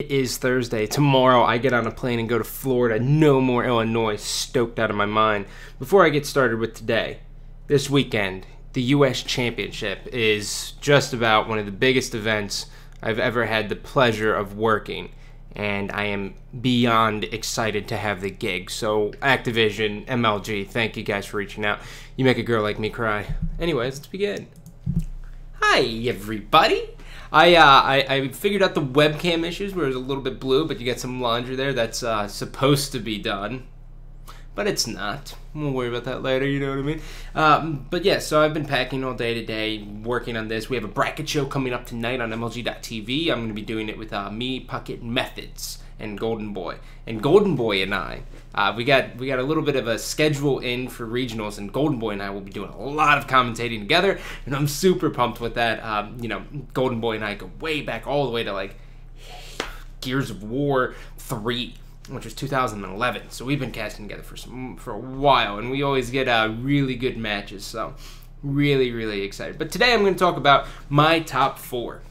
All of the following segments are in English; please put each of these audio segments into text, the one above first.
It is Thursday. Tomorrow I get on a plane and go to Florida. No more Illinois. Stoked out of my mind. Before I get started with today, this weekend, the U.S. Championship is just about one of the biggest events I've ever had the pleasure of working. And I am beyond excited to have the gig. So Activision, MLG, thank you guys for reaching out. You make a girl like me cry. Anyways, let's begin. Hi, everybody. I figured out the webcam issues where it was a little bit blue, but you got some laundry there that's supposed to be done. But it's not. We'll worry about that later, you know what I mean? But yeah, so I've been packing all day today, working on this. We have a bracket show coming up tonight on MLG.TV. I'm going to be doing it with me, Puckett, Methods, and Golden Boy. And Golden Boy and I, we got a little bit of a schedule in for regionals, and Golden Boy and I will be doing a lot of commentating together, and I'm super pumped with that. You know, Golden Boy and I go way back, all the way to like Gears of War 3. Which was 2011, so we've been casting together for a while, and we always get really good matches, so really excited. But today I'm going to talk about my top 4,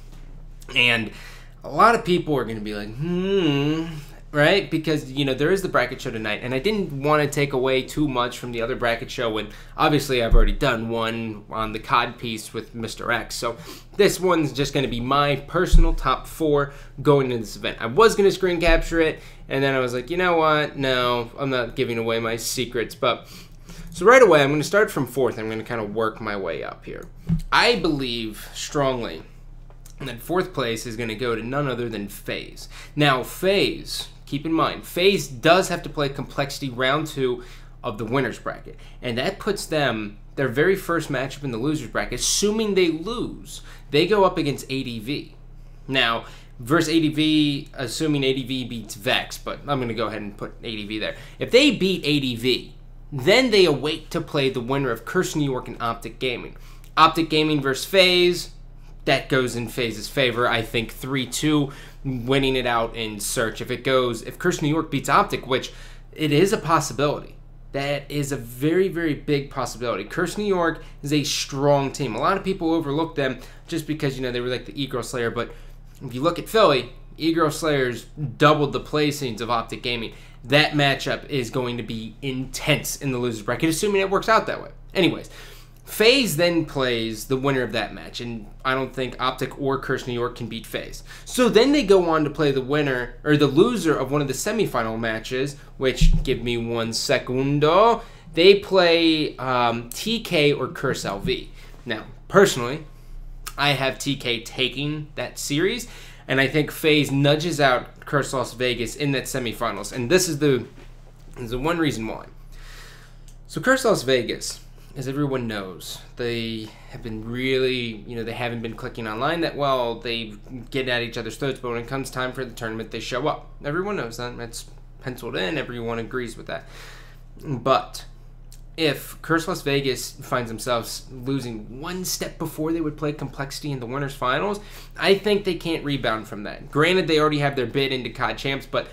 and a lot of people are going to be like, right? Because, you know, there is the bracket show tonight, and I didn't want to take away too much from the other bracket show when, obviously, I've already done one on the COD piece with Mr. X. So this one's just going to be my personal top 4 going into this event. I was going to screen capture it, and then I was like, you know what? No, I'm not giving away my secrets. But so right away, I'm going to start from 4th. I'm going to kind of work my way up here. I believe strongly that 4th place is going to go to none other than FaZe. Now, FaZe, keep in mind, FaZe does have to play Complexity Round 2 of the winner's bracket. And that puts them, their very first matchup in the loser's bracket, assuming they lose, they go up against ADV. Now, versus ADV, assuming ADV beats Vex, but I'm going to go ahead and put ADV there. If they beat ADV, then they await to play the winner of Curse New York and Optic Gaming. Optic Gaming versus FaZe, that goes in FaZe's favor. I think 3-2, winning it out in search. If Curse New York beats Optic, which it is a possibility. That is a very big possibility. Curse New York is a strong team. A lot of people overlook them just because, you know, they were like the E-Girl Slayer, but if you look at Philly, E-Girl Slayers doubled the placings of Optic Gaming. That matchup is going to be intense in the loser's bracket, assuming it works out that way. Anyways, FaZe then plays the winner of that match, and I don't think Optic or Curse New York can beat FaZe. So then they go on to play the winner, or the loser of one of the semifinal matches, which, give me one segundo, they play TK or Curse LV. Now, personally, I have TK taking that series, and I think FaZe nudges out Curse Las Vegas in that semifinals, and this is the one reason why. So Curse Las Vegas, as everyone knows, they have been really, you know, they haven't been clicking online that well. They get at each other's throats, but when it comes time for the tournament, they show up. Everyone knows that. That's penciled in. Everyone agrees with that. But if Curse Las Vegas finds themselves losing one step before they would play Complexity in the winners finals, I think they can't rebound from that. Granted, they already have their bid into COD Champs, but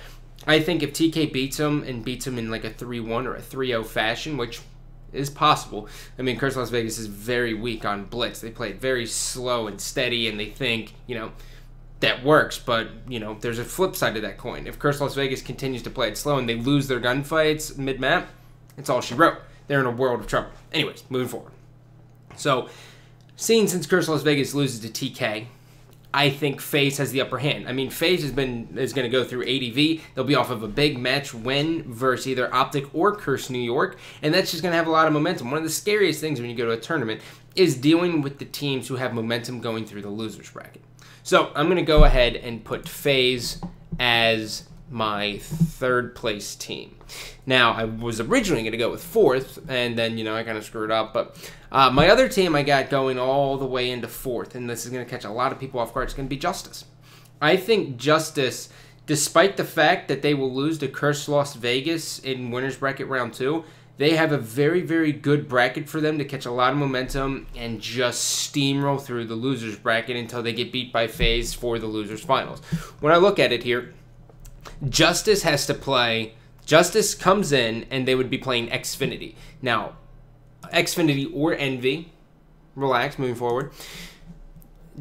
I think if TK beats them and beats them in like a 3-1 or a 3-0 fashion, which is possible. I mean, Curse Las Vegas is very weak on Blitz. They play it very slow and steady, and they think, you know, that works. But, you know, there's a flip side to that coin. If Curse Las Vegas continues to play it slow and they lose their gunfights mid-map, it's all she wrote. They're in a world of trouble. Anyways, moving forward. So, seeing since Curse Las Vegas loses to TK, I think FaZe has the upper hand. I mean, FaZe is going to go through ADV. They'll be off of a big match win versus either Optic or Curse New York, and that's just going to have a lot of momentum. One of the scariest things when you go to a tournament is dealing with the teams who have momentum going through the loser's bracket. So I'm going to go ahead and put FaZe as my 3rd place team. Now, I was originally going to go with 4th, and then, you know, I kind of screwed up, but my other team I got going all the way into 4th, and this is going to catch a lot of people off guard. It's going to be Justice. I think Justice, despite the fact that they will lose to Curse Las Vegas in winners bracket round 2, they have a very good bracket for them to catch a lot of momentum and just steamroll through the losers bracket until they get beat by FaZe for the losers finals. When I look at it here, Justice has to play, Justice comes in and they would be playing Xfinity. Now, Xfinity or Envy, relax, moving forward.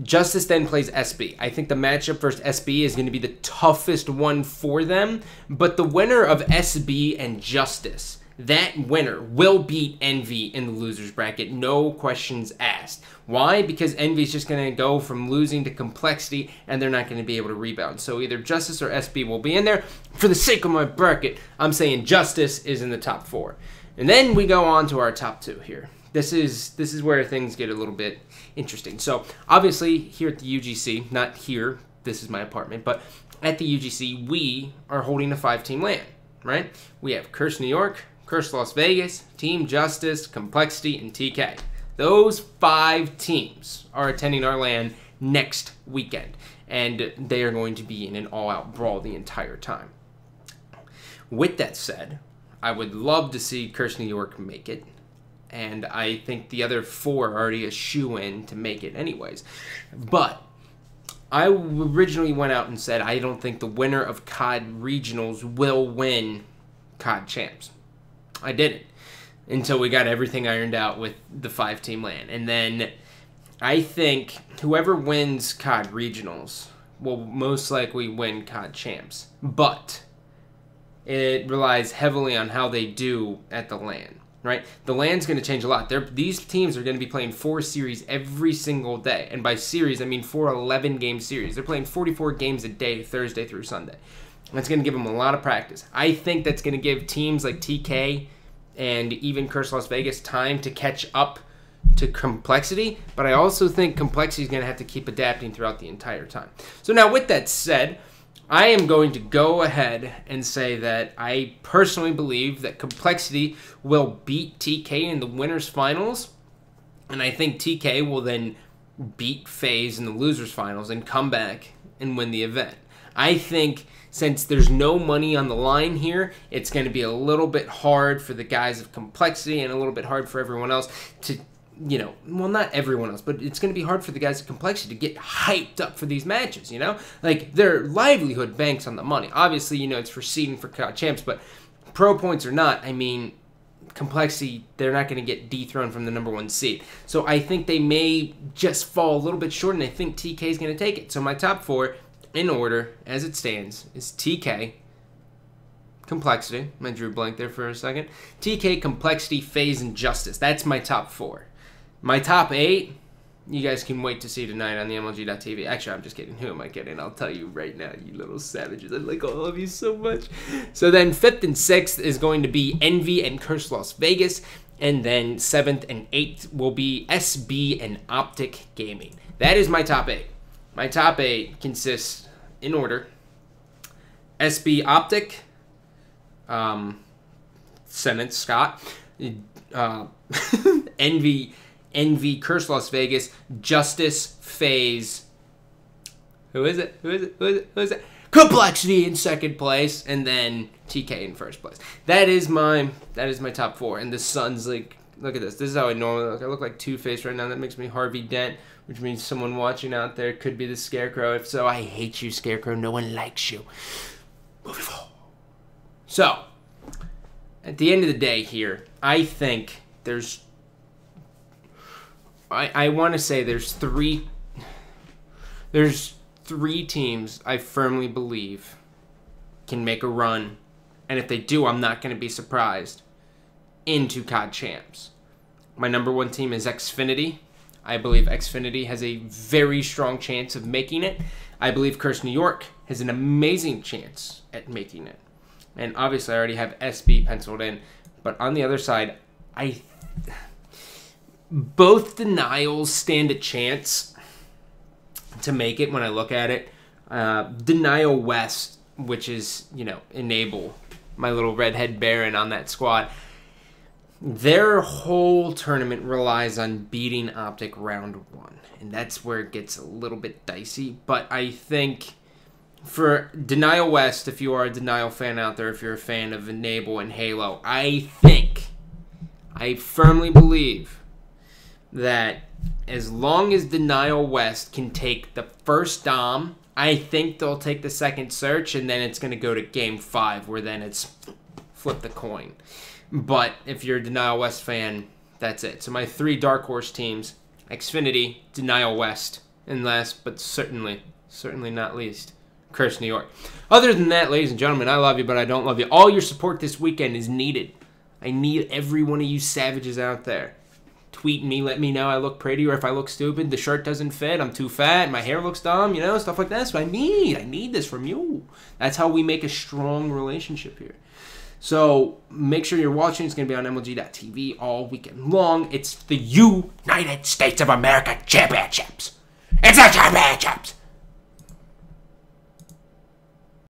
Justice then plays SB. I think the matchup versus SB is going to be the toughest one for them, but the winner of SB and Justice, that winner will beat Envy in the losers bracket, no questions asked. Why? Because Envy is just going to go from losing to complexity, and they're not going to be able to rebound. So either Justice or SB will be in there. For the sake of my bracket, I'm saying Justice is in the top 4. And then we go on to our top 2 here. This is where things get a little bit interesting. So obviously here at the UGC, not here, this is my apartment, but at the UGC, we are holding a 5-team LAN, right? We have Curse New York, Curse Las Vegas, Team Justice, Complexity, and TK. Those 5 teams are attending our LAN next weekend, and they are going to be in an all-out brawl the entire time. With that said, I would love to see Curse New York make it. And I think the other 4 are already a shoe-in to make it anyways. But I originally went out and said I don't think the winner of COD Regionals will win COD Champs. I didn't. Until we got everything ironed out with the 5-team LAN. And then I think whoever wins COD Regionals will most likely win COD Champs. But it relies heavily on how they do at the LAN. Right? The LAN's going to change a lot. These teams are going to be playing 4 series every single day. And by series, I mean 4 11-game series. They're playing 44 games a day, Thursday through Sunday. That's going to give them a lot of practice. I think that's going to give teams like TK and even Curse Las Vegas time to catch up to Complexity. But I also think Complexity is going to have to keep adapting throughout the entire time. So now with that said, I am going to go ahead and say that I personally believe that Complexity will beat TK in the winners finals, and I think TK will then beat FaZe in the losers finals and come back and win the event. I think since there's no money on the line here, it's going to be a little bit hard for the guys of Complexity and a little bit hard for everyone else to, you know, well, not everyone else, but it's going to be hard for the guys at Complexity to get hyped up for these matches, you know? Like, their livelihood banks on the money. Obviously, you know, it's for seeding for COD Champs, but pro points or not, I mean, Complexity, they're not going to get dethroned from the #1 seed. So I think they may just fall a little bit short, and I think TK is going to take it. So my top 4, in order, as it stands, is TK, Complexity. I drew blank there for a second. TK, Complexity, FaZe, and Justice. That's my top 4. My top 8, you guys can wait to see tonight on the MLG.TV. Actually, I'm just kidding. Who am I kidding? I'll tell you right now, you little savages. I like all of you so much. So then 5th and 6th is going to be Envy and Curse Las Vegas. And then 7th and 8th will be SB and Optic Gaming. That is my top 8. My top 8 consists, in order, SB Optic, Senate Scott, Envy, Curse Las Vegas, Justice, FaZe. Who is it? Complexity in 2nd place, and then TK in 1st place. That is my top 4. And the sun's like, look at this. This is how I normally look. I look like Two-Face right now. That makes me Harvey Dent, which means someone watching out there could be the Scarecrow. If so, I hate you, Scarecrow. No one likes you. Moving forward. So, at the end of the day here, I think there's I want to say there's three teams I firmly believe can make a run, and if they do, I'm not going to be surprised, into COD Champs. My #1 team is Xfinity. I believe Xfinity has a very strong chance of making it. I believe Curse New York has an amazing chance at making it. And obviously I already have SB penciled in, but on the other side, both denials stand a chance to make it when I look at it. Denial West, which is, you know, Enable, my little redhead baron on that squad, their whole tournament relies on beating Optic round 1. And that's where it gets a little bit dicey. But I think for Denial West, if you are a Denial fan out there, if you're a fan of Enable and Halo, I firmly believe that as long as Denial West can take the first Dom, I think they'll take the second search, and then it's going to go to Game 5, where then it's flip the coin. But if you're a Denial West fan, that's it. So my 3 Dark Horse teams, Xfinity, Denial West, And last, but certainly not least, curse New York. Other than that, ladies and gentlemen, I love you, but I don't love you. All your support this weekend is needed. I need every one of you savages out there. Tweet me, let me know I look pretty, or if I look stupid, the shirt doesn't fit, I'm too fat, my hair looks dumb, stuff like that. That's what I need. I need this from you. That's how we make a strong relationship here. So make sure you're watching. It's going to be on MLG.TV all weekend long. It's the United States of America Championships. It's the championships.